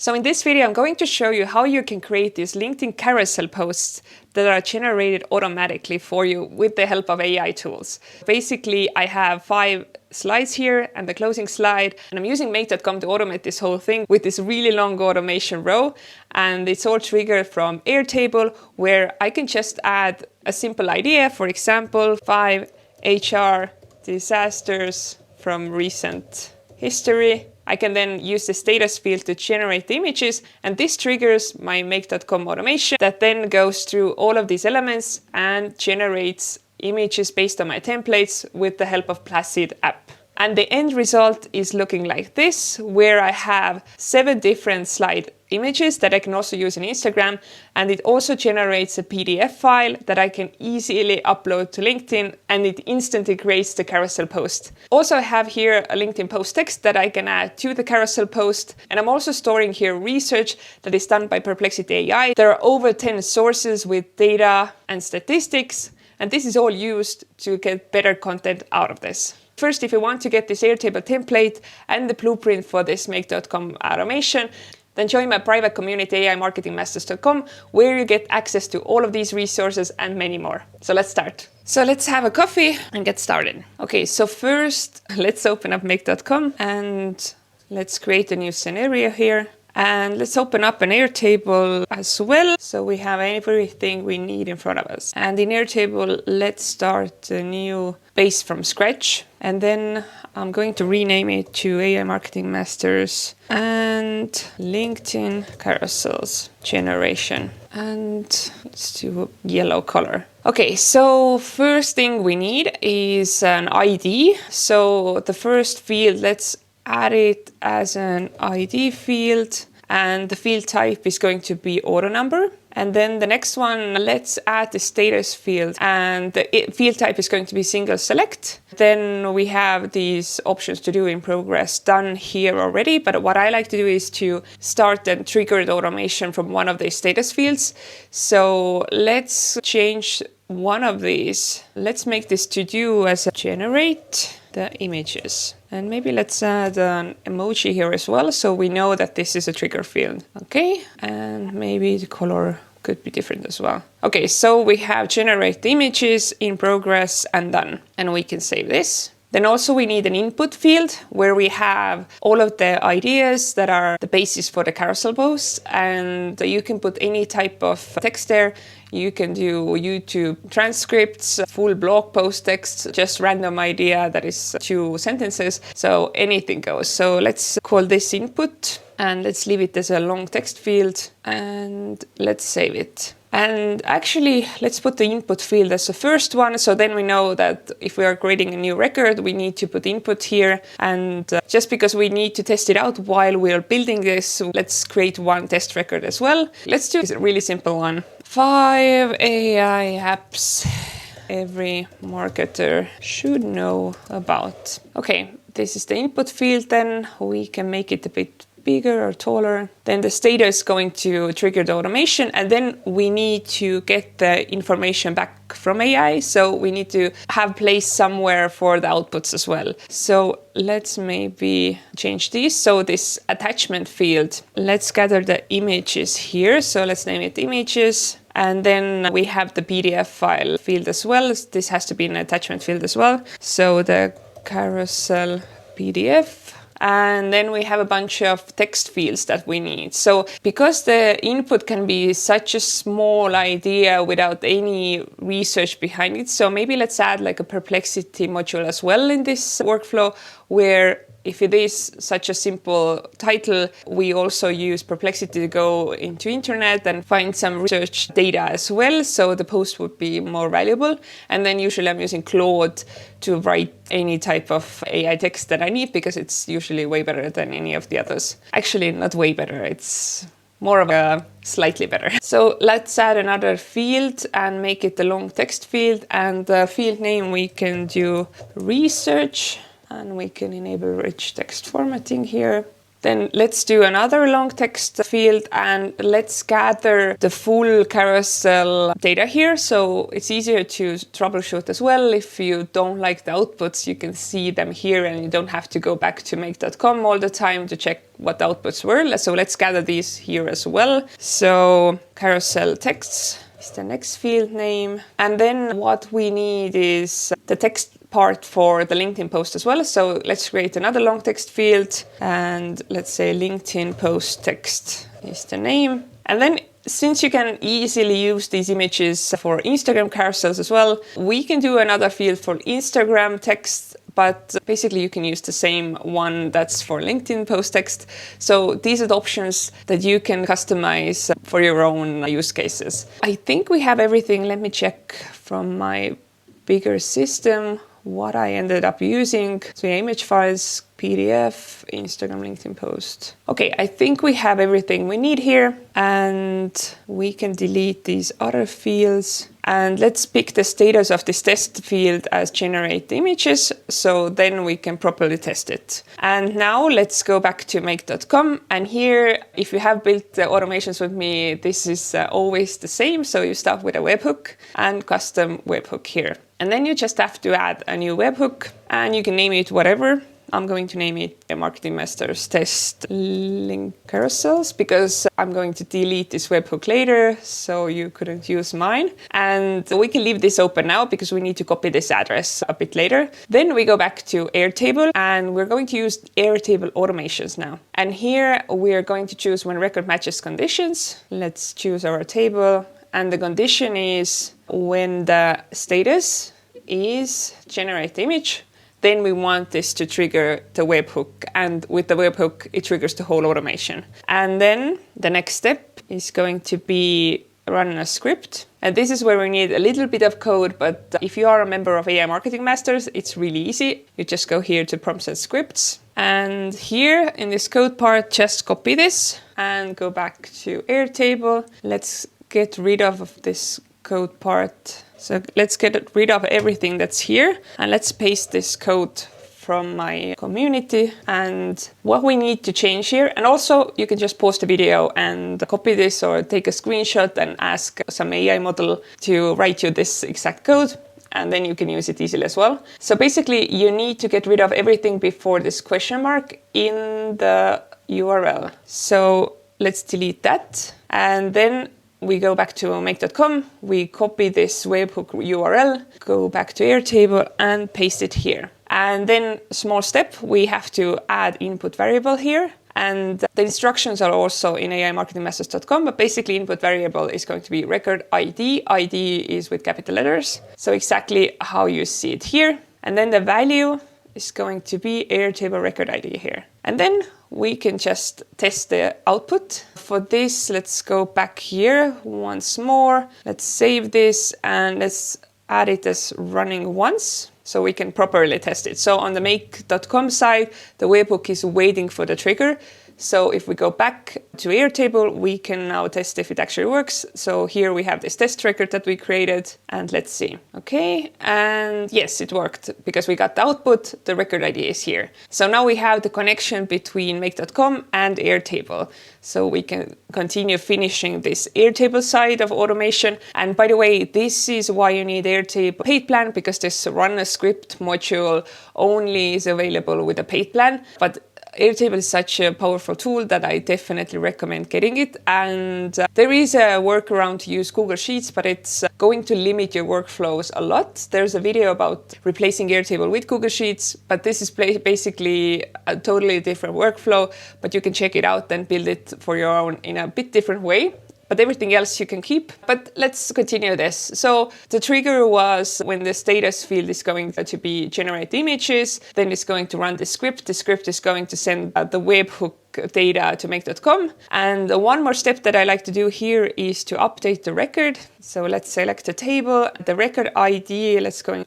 So in this video, I'm going to show you how you can create these LinkedIn carousel posts that are generated automatically for you with the help of AI tools. Basically, I have 5 slides here and the closing slide, and I'm using make.com to automate this whole thing with this really long automation row. And it's all triggered from Airtable, where I can just add a simple idea. For example, 5 HR disasters from recent history. I can then use the status field to generate the images, and this triggers my make.com automation that then goes through all of these elements and generates images based on my templates with the help of Placid app. And the end result is looking like this, where I have 7 different slide images that I can also use in Instagram, and it also generates a PDF file that I can easily upload to LinkedIn, and it instantly creates the carousel post. Also, I have here a LinkedIn post text that I can add to the carousel post, and I'm also storing here research that is done by Perplexity AI. There are over 10 sources with data and statistics, and this is all used to get better content out of this. First, if you want to get this Airtable template and the blueprint for this make.com automation, then join my private community aimarketingmasters.com, where you get access to all of these resources and many more. So let's start. So let's have a coffee and get started. Okay, so first let's open up make.com and let's create a new scenario here. And let's open up an Airtable as well, so we have everything we need in front of us. And in Airtable, let's start a new base from scratch. And then I'm going to rename it to AI Marketing Masters and LinkedIn Carousels Generation. And let's do a yellow color. Okay, so first thing we need is an ID. So the first field, let's add it as an ID field, and the field type is going to be auto number. And then the next one, let's add the status field, and the field type is going to be single select. Then we have these options to do in progress done here already, but what I like to do is to start and trigger the automation from one of the status fields. So let's change one of these. Let's make this to do as a generate the images. And maybe let's add an emoji here as well, so we know that this is a trigger field. Okay, and maybe the color could be different as well. Okay, so we have generate the images in progress and done. And we can save this. Then also we need an input field where we have all of the ideas that are the basis for the carousel posts, and you can put any type of text there. You can do YouTube transcripts, full blog post text, just random idea that is 2 sentences. So anything goes. So let's call this input and let's leave it as a long text field and let's save it. And actually, let's put the input field as the first one. So then we know that if we are creating a new record, we need to put input here. And just because we need to test it out while we're building this, let's create one test record as well. Let's do a really simple one. 5 AI apps every marketer should know about. Okay, this is the input field. Then we can make it a bit bigger or taller. Then the status is going to trigger the automation, and then we need to get the information back from AI. So we need to have place somewhere for the outputs as well. So let's maybe change this. So this attachment field, let's gather the images here. So let's name it images. And then we have the PDF file field as well. This has to be an attachment field as well. So the carousel PDF. And then we have a bunch of text fields that we need. So because the input can be such a small idea without any research behind it, so maybe let's add like a Perplexity module as well in this workflow, where if it is such a simple title, we also use Perplexity to go into internet and find some research data as well, so the post would be more valuable. And then usually I'm using Claude to write any type of AI text that I need, because it's usually way better than any of the others. Actually, not way better, it's more of a slightly better. So let's add another field and make it the long text field, and the field name we can do research. And we can enable rich text formatting here. Then let's do another long text field and let's gather the full carousel data here. So it's easier to troubleshoot as well. If you don't like the outputs, you can see them here and you don't have to go back to make.com all the time to check what the outputs were. So let's gather these here as well. So carousel texts is the next field name. And then what we need is the text part for the LinkedIn post as well. So let's create another long text field and let's say LinkedIn post text is the name. And then since you can easily use these images for Instagram carousels as well, we can do another field for Instagram text, but basically you can use the same one that's for LinkedIn post text. So these are the options that you can customize for your own use cases. I think we have everything. Let me check from my bigger system what I ended up using. So image files, PDF, Instagram, LinkedIn post. Okay, I think we have everything we need here and we can delete these other fields. And let's pick the status of this test field as generate images, so then we can properly test it. And now let's go back to make.com. And here, if you have built the automations with me, this is always the same. So you start with a webhook and custom webhook here. And then you just have to add a new webhook and you can name it whatever. I'm going to name it a Marketing Masters Test Link Carousels because I'm going to delete this webhook later, so you couldn't use mine. And we can leave this open now because we need to copy this address a bit later. Then we go back to Airtable and we're going to use Airtable automations now. And here we're going to choose when record matches conditions. Let's choose our table. And the condition is when the status is generate image, then we want this to trigger the webhook. And with the webhook, it triggers the whole automation. And then the next step is going to be run a script. And this is where we need a little bit of code, but if you are a member of AI Marketing Masters, it's really easy. You just go here to prompts and scripts. And here in this code part, just copy this and go back to Airtable. Let's get rid of this code part. So let's get rid of everything that's here and let's paste this code from my community and what we need to change here. And also you can just pause the video and copy this or take a screenshot and ask some AI model to write you this exact code. And then you can use it easily as well. So basically you need to get rid of everything before this question mark in the URL. So let's delete that. And then we go back to make.com, we copy this webhook URL, go back to Airtable and paste it here. And then small step, we have to add input variable here. And the instructions are also in aimarketingmasters.com, but basically input variable is going to be record ID. ID is with capital letters. So exactly how you see it here. And then the value is going to be Airtable record ID here. And then we can just test the output. For this, let's go back here once more. Let's save this and let's add it as running once so we can properly test it. So on the make.com side, the webhook is waiting for the trigger. So if we go back to Airtable, we can now test if it actually works. So here we have this test record that we created and let's see. Okay, and yes, it worked because we got the output, the record ID is here. So now we have the connection between make.com and Airtable. So we can continue finishing this Airtable side of automation. And by the way, this is why you need Airtable paid plan because this run a script module only is available with a paid plan. But Airtable is such a powerful tool that I definitely recommend getting it. And there is a workaround to use Google Sheets, but it's going to limit your workflows a lot. There's a video about replacing Airtable with Google Sheets, but this is basically a totally different workflow, but you can check it out and build it for your own in a bit different way. But everything else you can keep. But let's continue this. So the trigger was when the status field is going to be generate images, then it's going to run the script. The script is going to send the webhook data to make.com. And one more step that I like to do here is to update the record. So let's select a table, the record ID, let's go in.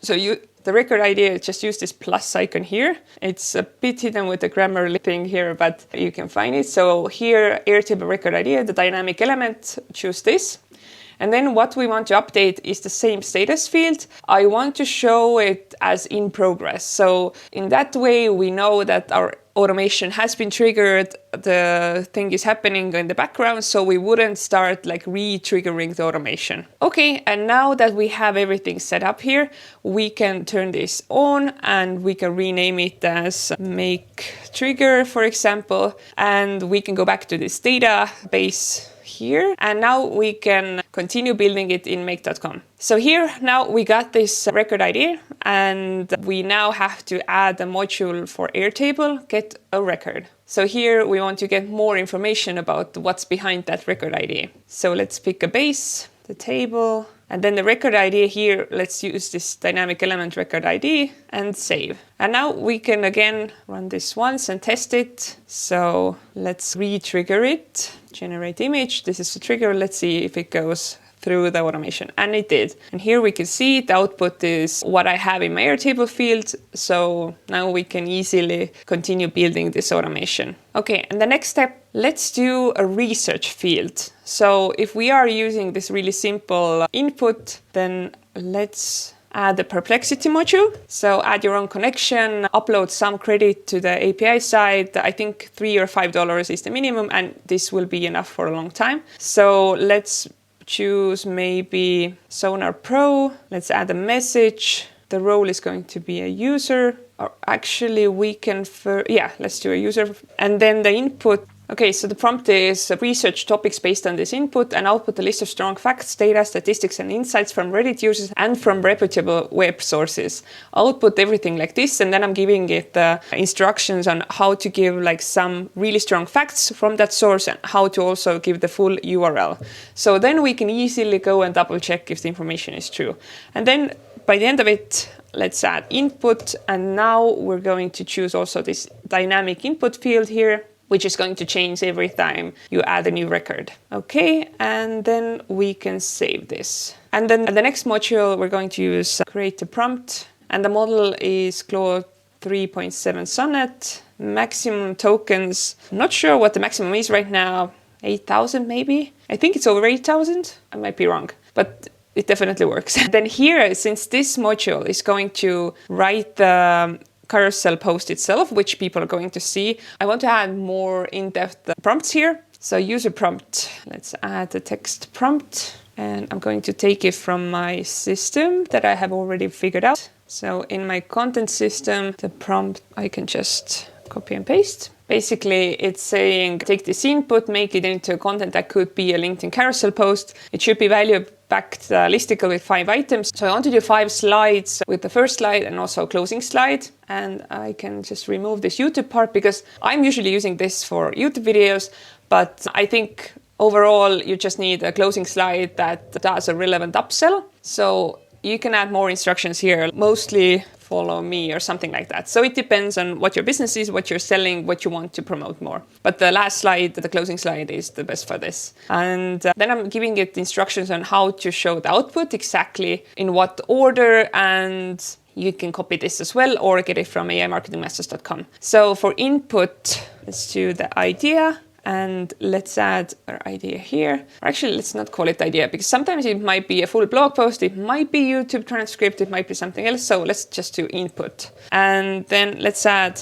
The record ID, just use this plus icon here. It's a bit hidden with the grammar thing here, but you can find it. So here, Airtable record ID, the dynamic element, choose this. And then what we want to update is the same status field. I want to show it as in progress. So in that way, we know that our automation has been triggered, the thing is happening in the background, so we wouldn't start like re-triggering the automation. Okay, and now that we have everything set up here, we can turn this on and we can rename it as make trigger, for example, and we can go back to this database here, and now we can continue building it in make.com. So here now we got this record ID, and we now have to add a module for Airtable, get a record. So here we want to get more information about what's behind that record ID. So let's pick a base, the table, and then the record ID here, let's use this dynamic element record ID and save. And now we can again run this once and test it. So let's re-trigger it, generate image. This is the trigger. Let's see if it goes through the automation, and it did. And here we can see the output is what I have in my Airtable field. So now we can easily continue building this automation. Okay, and the next step, let's do a research field. So if we are using this really simple input, then let's add the Perplexity module. So add your own connection, upload some credit to the API side. I think $3 or $5 is the minimum, and this will be enough for a long time. So let's choose maybe Sonar Pro. Let's add a message. The role is going to be a user, or actually we can, let's do a user. And then the input. Okay, so the prompt is research topics based on this input and output a list of strong facts, data, statistics, and insights from Reddit users and from reputable web sources. Output everything like this, and then I'm giving it instructions on how to give like some really strong facts from that source and how to also give the full URL. So then we can easily go and double check if the information is true. And then by the end of it, let's add input, and now we're going to choose also this dynamic input field here, which is going to change every time you add a new record. Okay, and then we can save this. And then the next module, we're going to use create a prompt, and the model is Claude 3.7 Sonnet. Maximum tokens, I'm not sure what the maximum is right now, 8,000 maybe? I think it's over 8,000, I might be wrong, but it definitely works. Then here, since this module is going to write the carousel post itself, which people are going to see, I want to add more in-depth prompts here. So user prompt, let's add the text prompt, and I'm going to take it from my system that I have already figured out. So in my content system, the prompt, I can just copy and paste. Basically, it's saying, take this input, make it into content that could be a LinkedIn carousel post. It should be value-backed listicle with 5 items. So I want to do 5 slides with the first slide and also a closing slide. And I can just remove this YouTube part because I'm usually using this for YouTube videos. But I think overall, you just need a closing slide that does a relevant upsell. So you can add more instructions here, mostly follow me or something like that. So it depends on what your business is, what you're selling, what you want to promote more. But the last slide, the closing slide, is the best for this. And then I'm giving it instructions on how to show the output, exactly in what order, and you can copy this as well or get it from aimarketingmasters.com. So for input, let's do the idea. And let's add our idea here. Or actually, let's not call it idea, because sometimes it might be a full blog post, it might be YouTube transcript, it might be something else. So let's just do input. And then let's add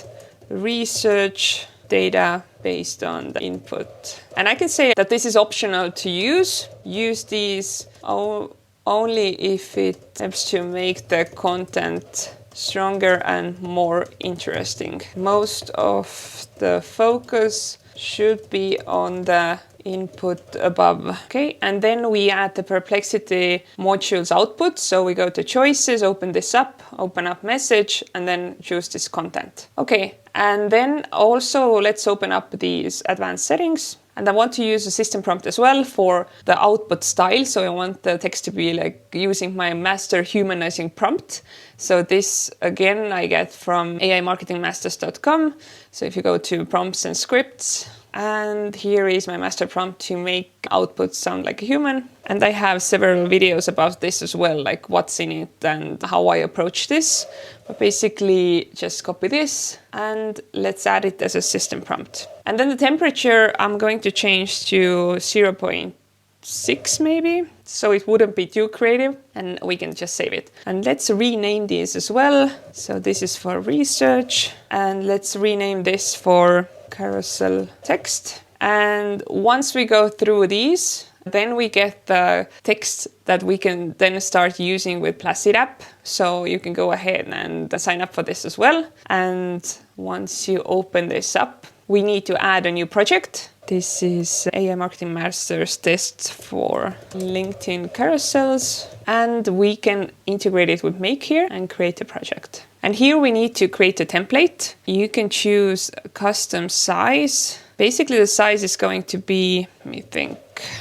research data based on the input. And I can say that this is optional to use. Use these only if it helps to make the content stronger and more interesting. Most of the focus should be on the input above. Okay, and then we add the Perplexity module's output. So we go to choices, open this up, open up message, and then choose this content. Okay, and then also let's open up these advanced settings. And I want to use a system prompt as well for the output style. So I want the text to be like using my master humanizing prompt. So this, again, I get from aimarketingmasters.com. So if you go to prompts and scripts, and here is my master prompt to make output sound like a human. And I have several videos about this as well, like what's in it and how I approach this. But basically just copy this and let's add it as a system prompt. And then the temperature, I'm going to change to 0.6 maybe. so it wouldn't be too creative, and we can just save it. And let's rename these as well. So this is for research, and let's rename this for carousel text. And once we go through these, then we get the text that we can then start using with Placid app. So you can go ahead and sign up for this as well. And once you open this up, we need to add a new project. This is AI Marketing Masters test for LinkedIn carousels. And we can integrate it with Make here and create a project. And here we need to create a template. You can choose a custom size. Basically the size is going to be, let me think.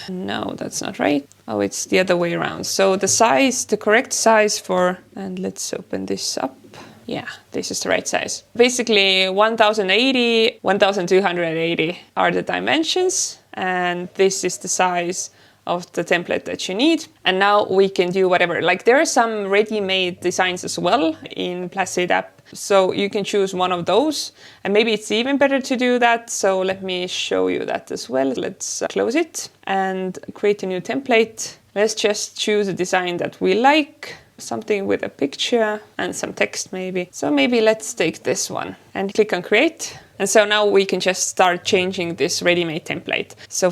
No, that's not right. Oh, it's the other way around. So the size, the correct size for, and let's open this up. Yeah, this is the right size. Basically 1080, 1280 are the dimensions, and this is the size of the template that you need. And now we can do whatever. Like there are some ready-made designs as well in Placid app. So you can choose one of those, and maybe it's even better to do that. So let me show you that as well. Let's close it and create a new template. Let's just choose a design that we like, something with a picture and some text maybe. So maybe let's take this one and click on create. And so now we can just start changing this ready-made template. So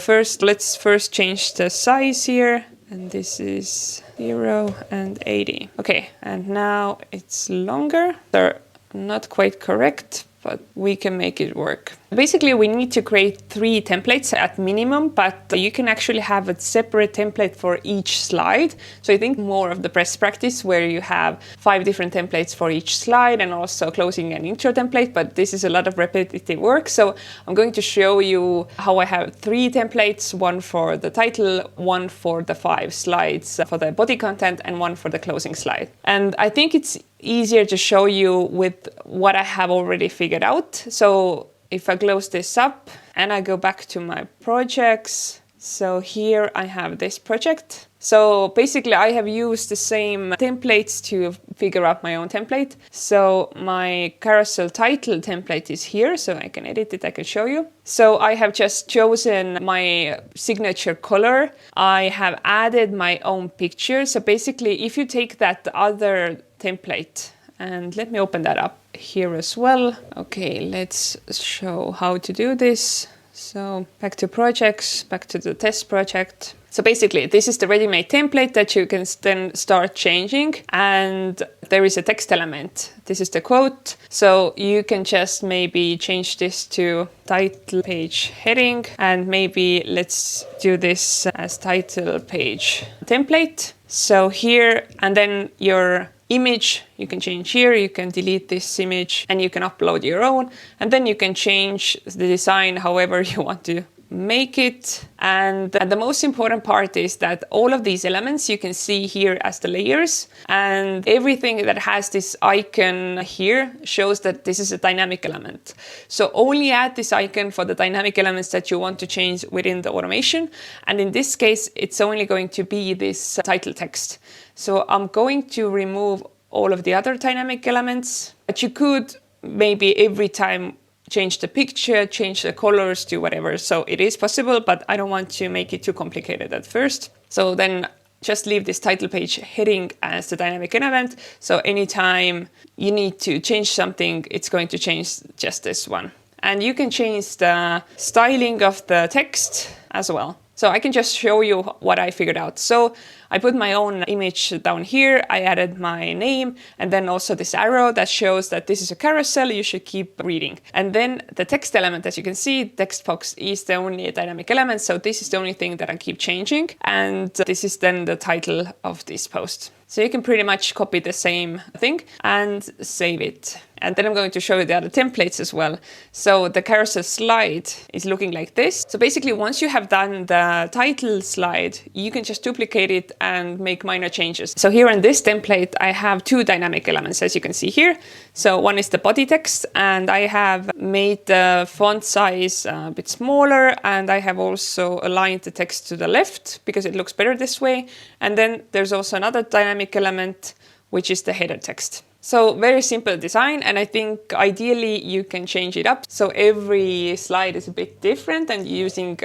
let's change the size here. And this is 0 and 80. Okay, and now it's longer. They're not quite correct, but we can make it work. Basically, we need to create 3 templates at minimum, but you can actually have a separate template for each slide. So I think more of the best practice where you have 5 different templates for each slide and also closing and intro template, but this is a lot of repetitive work. So I'm going to show you how I have 3 templates, one for the title, one for the 5 slides for the body content, and one for the closing slide. And I think it's easier to show you with what I have already figured out. So if I close this up and I go back to my projects, so here I have this project. So basically I have used the same templates to figure out my own template. So my carousel title template is here, so I can edit it, I can show you. So I have just chosen my signature color. I have added my own picture. So basically if you take that other template, and let me open that up here as well. Okay, let's show how to do this. So back to projects, back to the test project. So basically, this is the ready-made template that you can then start changing. And there is a text element. This is the quote. So you can just maybe change this to title page heading. And maybe let's do this as title page template. So here, and then your image, you can change here, you can delete this image, and you can upload your own. And then you can change the design however you want to make it. And the most important part is that all of these elements you can see here as the layers, and everything that has this icon here shows that this is a dynamic element. So only add this icon for the dynamic elements that you want to change within the automation. And in this case, it's only going to be this title text. So I'm going to remove all of the other dynamic elements, but you could maybe every time change the picture, change the colors to whatever. So it is possible, but I don't want to make it too complicated at first. So then just leave this title page heading as the dynamic element. So anytime you need to change something, it's going to change just this one. And you can change the styling of the text as well. So I can just show you what I figured out. So I put my own image down here. I added my name and then also this arrow that shows that this is a carousel. You should keep reading. And then the text element, as you can see, text box is the only dynamic element. So this is the only thing that I keep changing. And this is then the title of this post. So you can pretty much copy the same thing and save it. And then I'm going to show you the other templates as well. So the carousel slide is looking like this. So basically, once you have done the title slide, you can just duplicate it and make minor changes. So here in this template, I have 2 dynamic elements, as you can see here. So one is the body text, and I have made the font size a bit smaller, and I have also aligned the text to the left because it looks better this way. And then there's also another dynamic element, which is the header text. So very simple design, and I think ideally you can change it up. So every slide is a bit different and using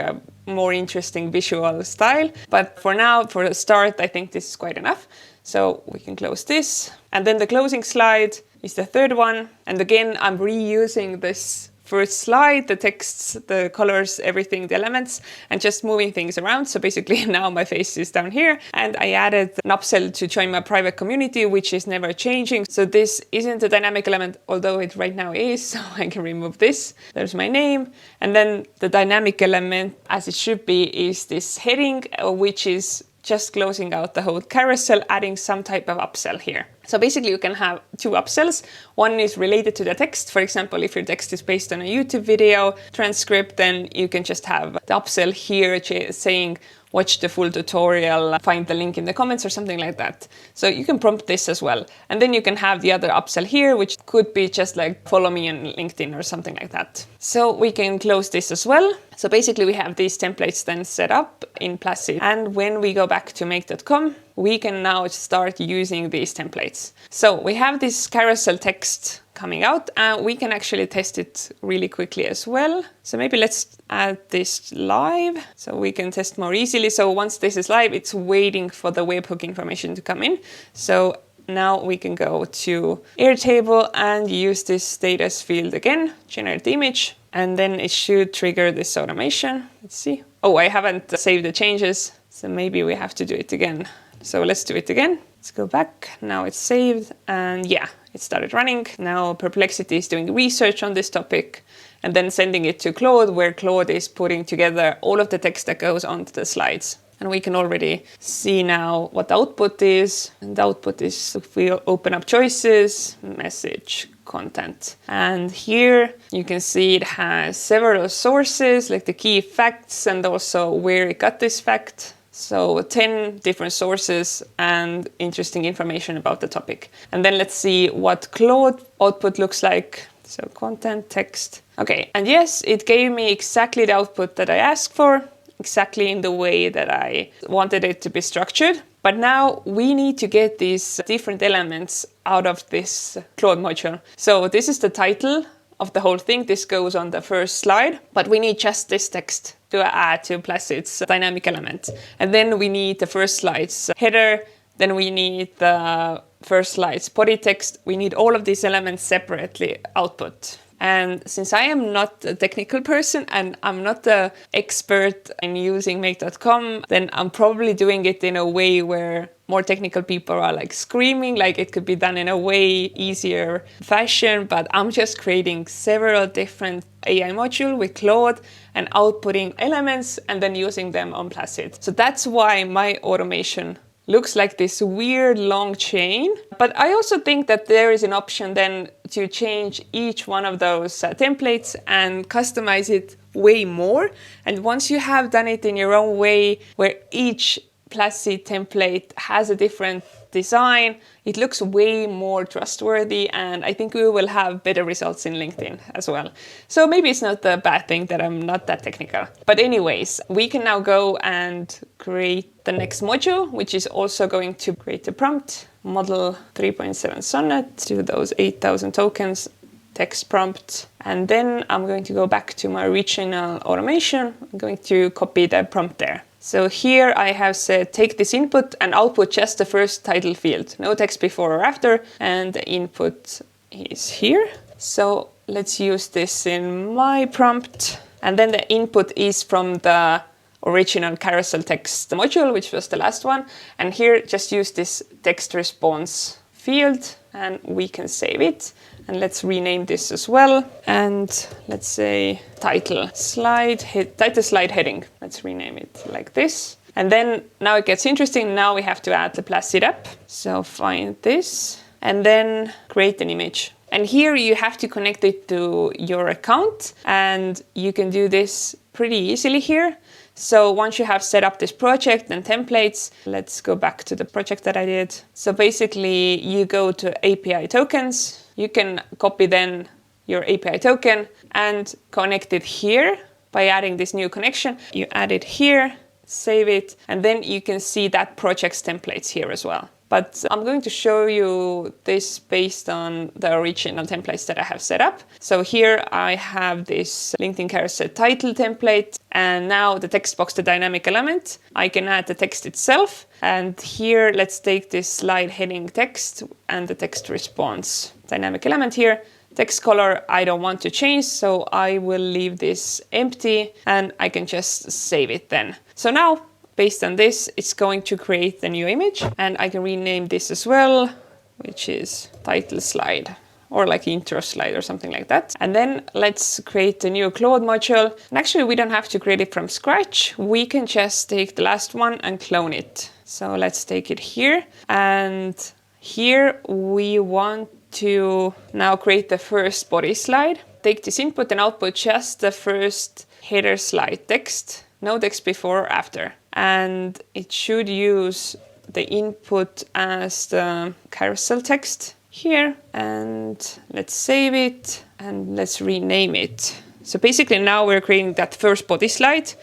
more interesting visual style. But for now, for the start, I think this is quite enough. So we can close this. And then the closing slide is the third one. And again, I'm reusing this first slide, the texts, the colors, everything, the elements, and just moving things around. So basically now my face is down here, and I added an upsell to join my private community, which is never changing. So this isn't a dynamic element, although it right now is, so I can remove this. There's my name. And then the dynamic element, as it should be, is this heading, which is just closing out the whole carousel, adding some type of upsell here. So basically you can have two upsells. One is related to the text. For example, if your text is based on a YouTube video transcript, then you can just have the upsell here saying, watch the full tutorial, find the link in the comments or something like that. So you can prompt this as well. And then you can have the other upsell here, which could be just like follow me on LinkedIn or something like that. So we can close this as well. So basically we have these templates then set up in Placid. And when we go back to make.com, we can now start using these templates. So we have this carousel text coming out, and we can actually test it really quickly as well. So maybe let's add this live so we can test more easily. So once this is live, it's waiting for the webhook information to come in. So now we can go to Airtable and use this status field again, generate the image, and then it should trigger this automation. Let's see. Oh, I haven't saved the changes, so maybe we have to do it again. So let's do it again. Let's go back. Now it's saved, and yeah, it started running. Now Perplexity is doing research on this topic and then sending it to Claude, where Claude is putting together all of the text that goes onto the slides. And we can already see now what the output is. And the output is, if we open up choices, message, content. And here you can see it has several sources, like the key facts and also where it got this fact. So 10 different sources and interesting information about the topic. And then let's see what Claude output looks like. So content, text. Okay, and yes, it gave me exactly the output that I asked for, exactly in the way that I wanted it to be structured. But now we need to get these different elements out of this Claude module. So this is the title of the whole thing. This goes on the first slide, but we need just this text to add to Placid's dynamic element. And then we need the first slide's header. Then we need the first slide's body text. We need all of these elements separately output. And since I am not a technical person and I'm not an expert in using make.com, then I'm probably doing it in a way where more technical people are like screaming, like it could be done in a way easier fashion, but I'm just creating several different AI modules with Claude and outputting elements and then using them on Placid. So that's why my automation looks like this weird long chain. But I also think that there is an option then to change each one of those templates and customize it way more. And once you have done it in your own way, where each Placid template has a different design, it looks way more trustworthy, and I think we will have better results in LinkedIn as well. So maybe it's not a bad thing that I'm not that technical. But anyways, we can now go and create the next module, which is also going to create a prompt, model 3.7 sonnet to those 8,000 tokens, text prompt. And then I'm going to go back to my original automation. I'm going to copy the prompt there. So here I have said, take this input and output just the first title field, no text before or after, and the input is here. So let's use this in my prompt. And then the input is from the original carousel text module, which was the last one. And here just use this text response field and we can save it. And let's rename this as well. And let's say title slide heading. Let's rename it like this. And then now it gets interesting. Now we have to add the Placid app. So find this and then create an image. And here you have to connect it to your account, and you can do this pretty easily here. So once you have set up this project and templates, let's go back to the project that I did. So basically you go to API tokens. You can copy then your API token and connect it here by adding this new connection. You add it here, save it, and then you can see that project's templates here as well. but I'm going to show you this based on the original templates that I have set up. So here I have this LinkedIn carousel title template, and now the text box, the dynamic element, I can add the text itself. And here, let's take this slide heading text and the text response dynamic element here. Text color, I don't want to change, so I will leave this empty and I can just save it then. So now, based on this, it's going to create the new image, and I can rename this as well, which is title slide, or like intro slide or something like that. And then let's create the new Claude module. And actually, we don't have to create it from scratch. We can just take the last one and clone it. So let's take it here. And here we want to now create the first body slide. Take this input and output just the first header slide text, no text before or after. And it should use the input as the carousel text here. And let's save it and let's rename it. So basically now we're creating that first body slide,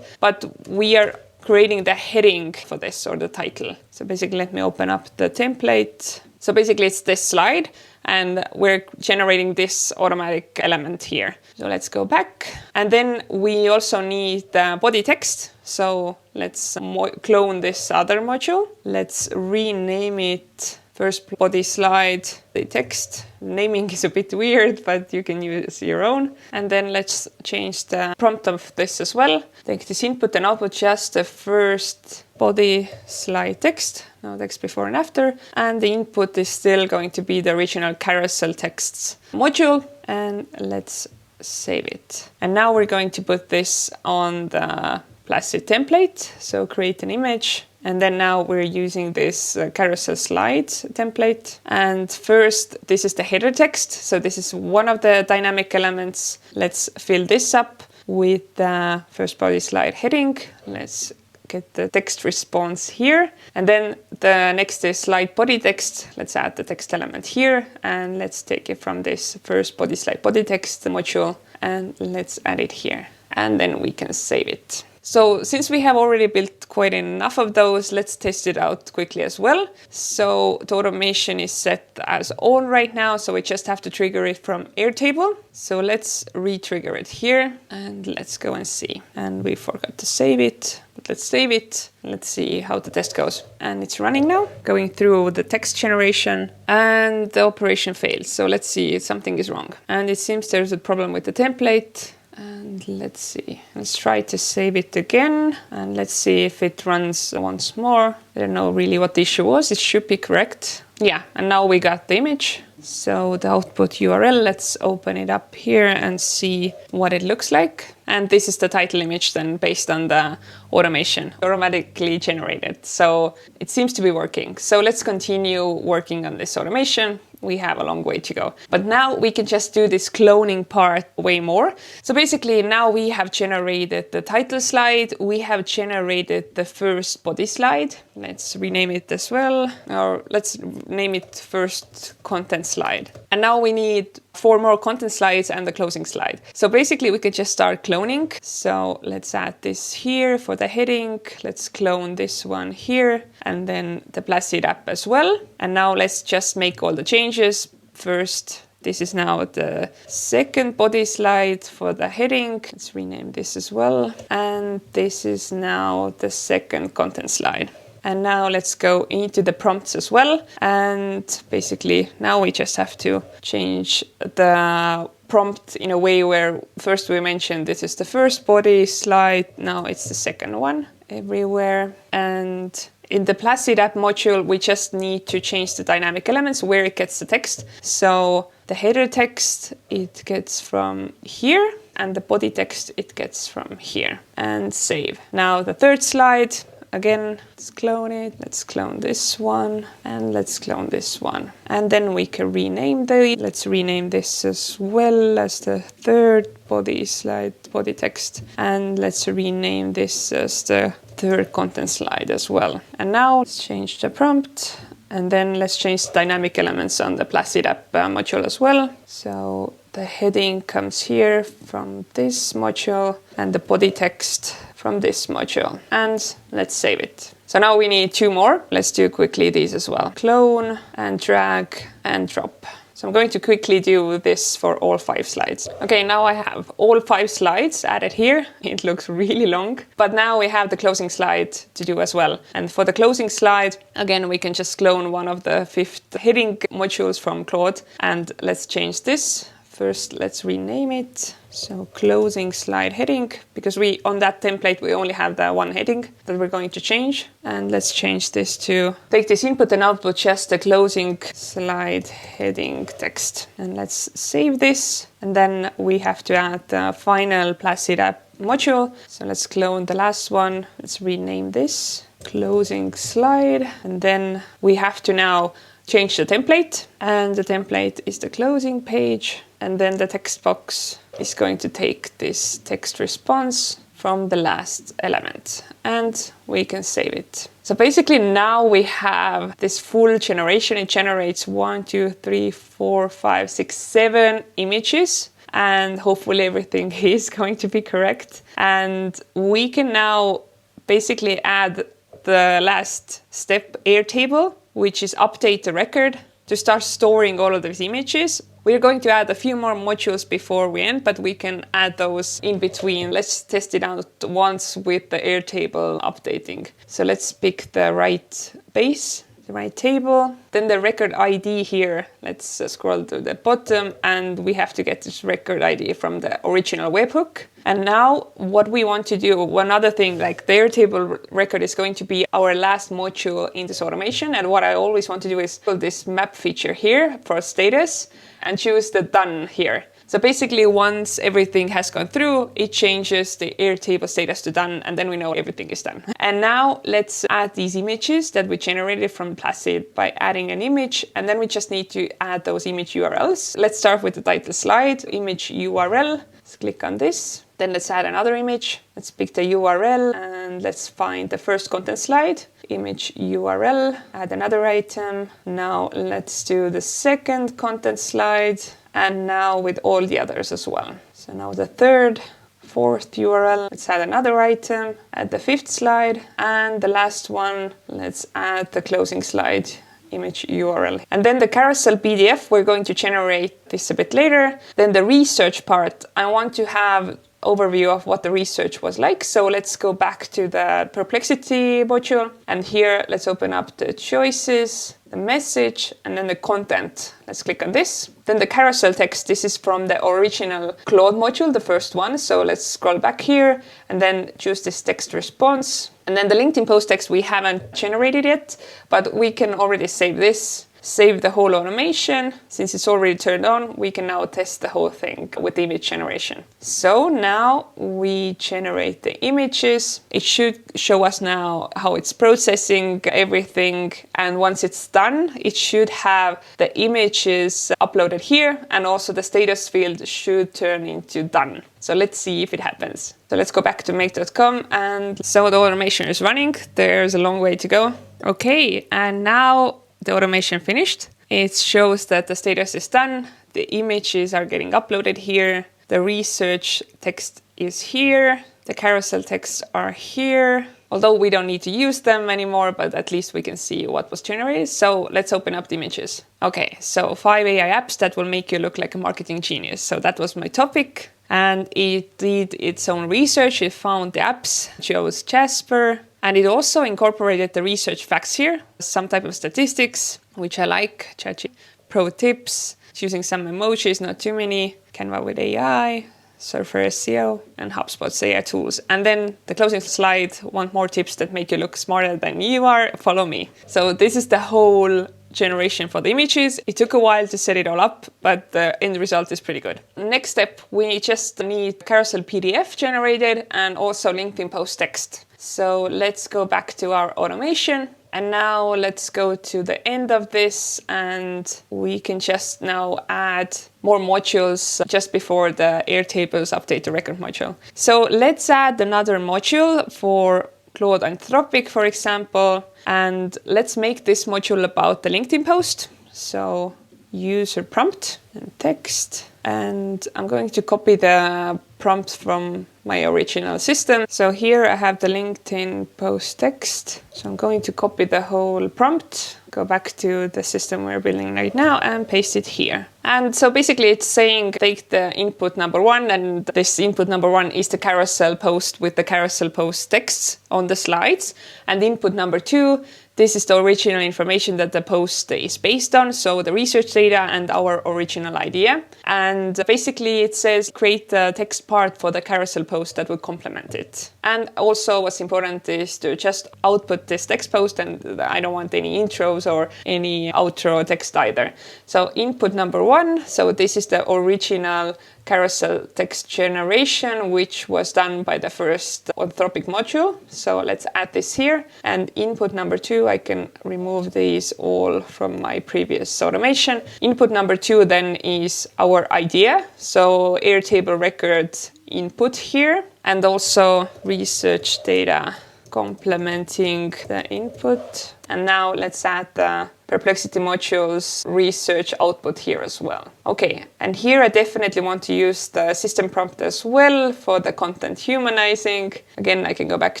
but we are creating the heading for this, or the title. So basically, let me open up the template. So basically it's this slide, and we're generating this automatic element here. So let's go back. And then we also need the body text. So let's clone this other module. Let's rename it first body slide, the text. Naming is a bit weird, but you can use your own. And then let's change the prompt of this as well. Take this input and output just the first body slide text, no text before and after. And the input is still going to be the original carousel texts module. And let's save it. And now we're going to put this on the Placid template. So create an image. And then now we're using this carousel slides template. And first, this is the header text. So this is one of the dynamic elements. Let's fill this up with the first body slide heading. Let's get the text response here. And then the next is slide body text. Let's add the text element here. And let's take it from this first body slide body text module. And let's add it here. And then we can save it. So since we have already built quite enough of those, let's test it out quickly as well. So the automation is set as on right now, so we just have to trigger it from Airtable. So let's re-trigger it here and let's go and see. And we forgot to save it, but let's save it. Let's see how the test goes. And it's running now, going through the text generation, and the operation failed. So let's see if something is wrong. And it seems there's a problem with the template. And let's see, let's try to save it again, and let's see if it runs once more. I don't know really what the issue was. It should be correct. Yeah, and now we got the image. So the output URL, let's open it up here and see what it looks like. And this is the title image then based on the automation, automatically generated. So it seems to be working. So let's continue working on this automation. We have a long way to go. But now we can just do this cloning part way more. So basically now we have generated the title slide. We have generated the first body slide. Let's rename it as well. Or let's name it first content slide. And now we need 4 more content slides and the closing slide. So basically we can just start cloning. So let's add this here for the heading. Let's clone this one here and then the Placid app as well. And now let's just make all the changes. First, this is now the second body slide for the heading. Let's rename this as well. And this is now the second content slide. And now let's go into the prompts as well. And basically now we just have to change the prompt in a way where first we mentioned this is the first body slide. Now it's the second one everywhere. And in the Placid app module, we just need to change the dynamic elements where it gets the text. So the header text, it gets from here, and the body text, it gets from here. And save. Now the third slide, again, let's clone it. Let's clone this one, and let's clone this one. And then we can rename let's rename this as well as the third body slide, body text. And let's rename this as the third content slide as well. And now let's change the prompt. And then let's change the dynamic elements on the Placid app module as well. So the heading comes here from this module and the body text from this module. And let's save it. So now we need 2 more. Let's do quickly these as well. Clone and drag and drop. So I'm going to quickly do this for all 5 slides. Okay, now I have all 5 slides added here. It looks really long, but now we have the closing slide to do as well. And for the closing slide, again, we can just clone one of the 5th heading modules from Claude. And let's change this. First, let's rename it. So closing slide heading, because on that template, we only have the 1 heading that we're going to change. And let's change this to take this input and output just the closing slide heading text. And let's save this. And then we have to add the final Placid app module. So let's clone the last one. Let's rename this closing slide. And then we have to now change the template, and the template is the closing page. And then the text box is going to take this text response from the last element, and we can save it. So basically now we have this full generation. It generates 1, 2, 3, 4, 5, 6, 7 images, and hopefully everything is going to be correct. And we can now basically add the last step, Airtable, which is update the record to start storing all of these images. We're going to add a few more modules before we end, but we can add those in between. Let's test it out once with the Airtable updating. So let's pick the right base, the right table. Then the record ID here, let's scroll to the bottom, and we have to get this record ID from the original webhook. And now what we want to do, one other thing, like the Airtable record is going to be our last module in this automation. And what I always want to do is put this map feature here for status and choose the done here. So basically, once everything has gone through, it changes the Airtable status to done, and then we know everything is done. And now let's add these images that we generated from Placid by adding an image, and then we just need to add those image URLs. Let's start with the title slide, image URL. Let's click on this. Then let's add another image. Let's pick the URL and let's find the first content slide, image URL, add another item. Now let's do the second content slide, and now with all the others as well. So now the third, 4th URL, let's add another item, add the 5th slide, and the last one, let's add the closing slide, image URL. And then the carousel PDF, we're going to generate this a bit later. Then the research part, I want to have overview of what the research was like. So let's go back to the Perplexity module, and here let's open up the choices, the message, and then the content. Let's click on this. Then the carousel text, this is from the original Claude module, the first one. So let's scroll back here and then choose this text response. And then the LinkedIn post text we haven't generated yet, but we can already save this. Save the whole automation. Since it's already turned on, we can now test the whole thing with image generation. So now we generate the images. It should show us now how it's processing everything. And once it's done, it should have the images uploaded here, and also the status field should turn into done. So let's see if it happens. So let's go back to make.com, and so the automation is running. There's a long way to go. Okay, and now the automation finished. It shows that the status is done. The images are getting uploaded here. The research text is here. The carousel texts are here. Although we don't need to use them anymore, but at least we can see what was generated. So let's open up the images. Okay, so 5 AI apps that will make you look like a marketing genius. So that was my topic. And it did its own research. It found the apps, chose Jasper, and it also incorporated the research facts here, some type of statistics, which I like, ChatGPT, pro tips, choosing some emojis, not too many, Canva with AI, Surfer SEO, and HubSpot's AI tools. And then the closing slide, want more tips that make you look smarter than you are? Follow me. So this is the whole generation for the images. It took a while to set it all up, but the end result is pretty good. Next step, we just need carousel PDF generated and also LinkedIn post text. So let's go back to our automation. And now let's go to the end of this, and we can just now add more modules just before the Airtable's update the record module. So let's add another module for Claude Anthropic, for example, and let's make this module about the LinkedIn post. So user prompt and text, and I'm going to copy the prompt from my original system. So here I have the LinkedIn post text. So I'm going to copy the whole prompt, go back to the system we're building right now and paste it here. And so basically it's saying take the input number 1, and this input number 1 is the carousel post with the carousel post text on the slides. And input number 2, this is the original information that the post is based on, so the research data and our original idea. And basically it says create the text part for the carousel post that will complement it. And also what's important is to just output this text post, and I don't want any intros or any outro text either. So input number 1, so this is the original carousel text generation, which was done by the first Anthropic module. So let's add this here. And input number 2, I can remove these all from my previous automation. Input number 2 then is our idea. So Airtable record input here, and also research data complementing the input. And now let's add the Perplexity module's research output here as well. Okay, and here I definitely want to use the system prompt as well for the content humanizing. Again, I can go back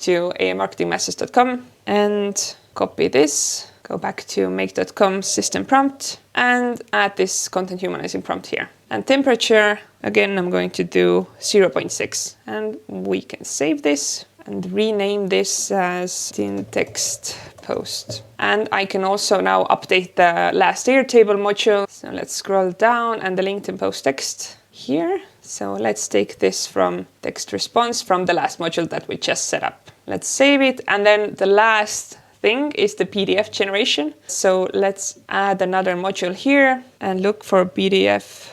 to amarketingmasters.com and copy this, go back to make.com system prompt and add this content humanizing prompt here. And temperature, again, I'm going to do 0.6, and we can save this and rename this as in text post. And I can also now update the last Airtable module. So let's scroll down and the LinkedIn post text here. So let's take this from text response from the last module that we just set up. Let's save it. And then the last thing is the PDF generation. So let's add another module here and look for pdf.co.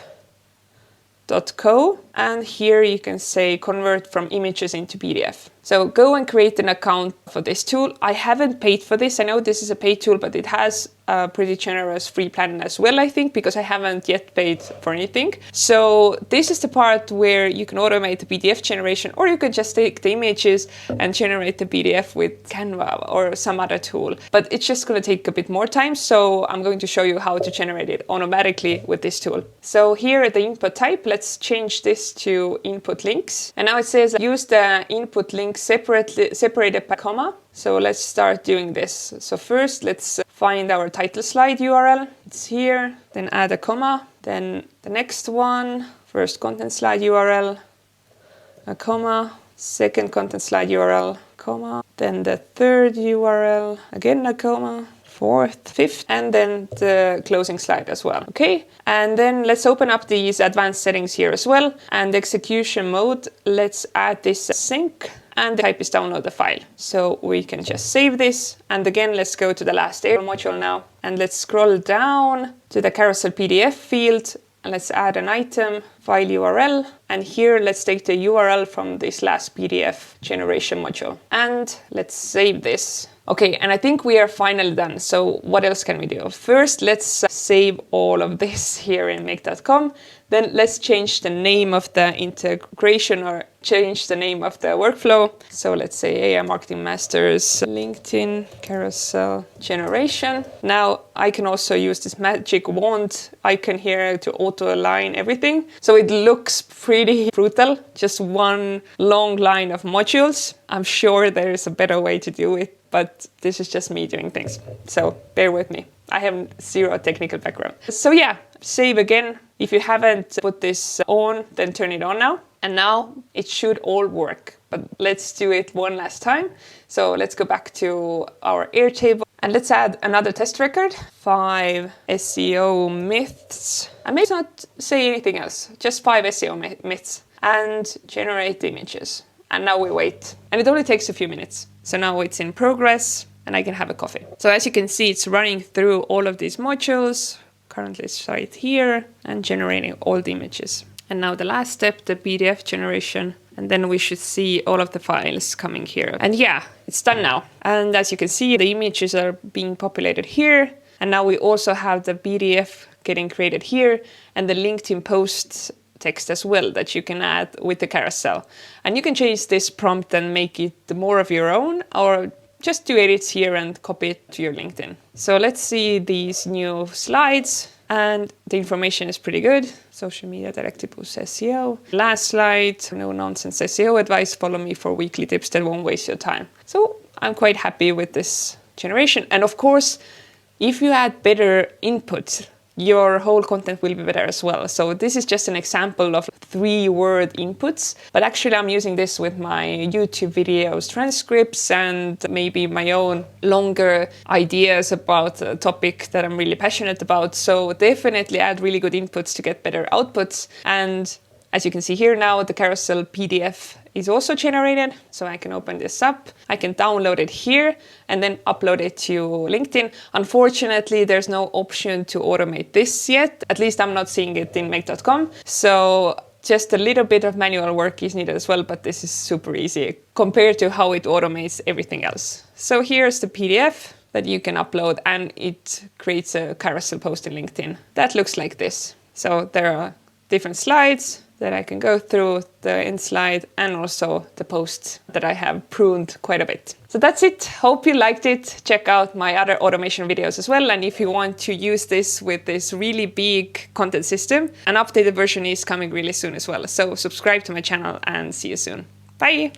And here you can say convert from images into PDF. So go and create an account for this tool. I haven't paid for this. I know this is a paid tool, but it has a pretty generous free plan as well, I think, because I haven't yet paid for anything. So this is the part where you can automate the PDF generation, or you can just take the images and generate the PDF with Canva or some other tool. But it's just going to take a bit more time. So I'm going to show you how to generate it automatically with this tool. So here at the input type, let's change this to input links. And now it says use the input links separated by comma. So let's start doing this. So first let's find our title slide URL. It's here, then add a comma. Then the next one, first content slide URL, a comma, second content slide URL, comma, then the third URL, again a comma, fourth, fifth, and then the closing slide as well. Okay, and then let's open up these advanced settings here as well. And execution mode, let's add this sync, and the type is download the file. So we can just save this. And again, let's go to the last Airtable module now, and let's scroll down to the carousel PDF field. And let's add an item, file URL. And here, let's take the URL from this last PDF generation module. And let's save this. Okay, and I think we are finally done. So what else can we do? First, let's save all of this here in make.com. Then let's change the name of the integration, or change the name of the workflow. So let's say AI Marketing Masters LinkedIn carousel generation. Now I can also use this magic wand icon here to auto align everything. So it looks pretty brutal, just one long line of modules. I'm sure there is a better way to do it, but this is just me doing things. So bear with me. I have zero technical background. So yeah, save again. If you haven't put this on, then turn it on now. And now it should all work, but let's do it one last time. So let's go back to our Airtable and let's add another test record, 5 SEO myths. I may not say anything else, just 5 SEO myths, and generate images. And now we wait. And it only takes a few minutes. So now it's in progress and I can have a coffee. So as you can see, it's running through all of these modules. Currently it's right here and generating all the images. And now the last step, the PDF generation. And then we should see all of the files coming here. And yeah, it's done now. And as you can see, the images are being populated here. And now we also have the PDF getting created here and the LinkedIn posts text as well that you can add with the carousel. And you can change this prompt and make it more of your own, or just do edits here and copy it to your LinkedIn. So let's see these new slides, and the information is pretty good. social media directly boosts SEO. Last slide, no nonsense SEO advice. Follow me for weekly tips that won't waste your time. So I'm quite happy with this generation. And of course, if you add better input, your whole content will be better as well. So this is just an example of 3-word inputs, but actually I'm using this with my YouTube videos, transcripts, and maybe my own longer ideas about a topic that I'm really passionate about. So definitely add really good inputs to get better outputs. And as you can see here now, the carousel PDF is also generated. So I can open this up, I can download it here and then upload it to LinkedIn. Unfortunately, there's no option to automate this yet. At least I'm not seeing it in make.com. So just a little bit of manual work is needed as well, but this is super easy compared to how it automates everything else. So here's the PDF that you can upload and it creates a carousel post in LinkedIn. That looks like this. So there are different slides that I can go through, the end slide and also the posts that I have pruned quite a bit. So that's it. Hope you liked it. Check out my other automation videos as well. And if you want to use this with this really big content system, an updated version is coming really soon as well. So subscribe to my channel and see you soon. Bye.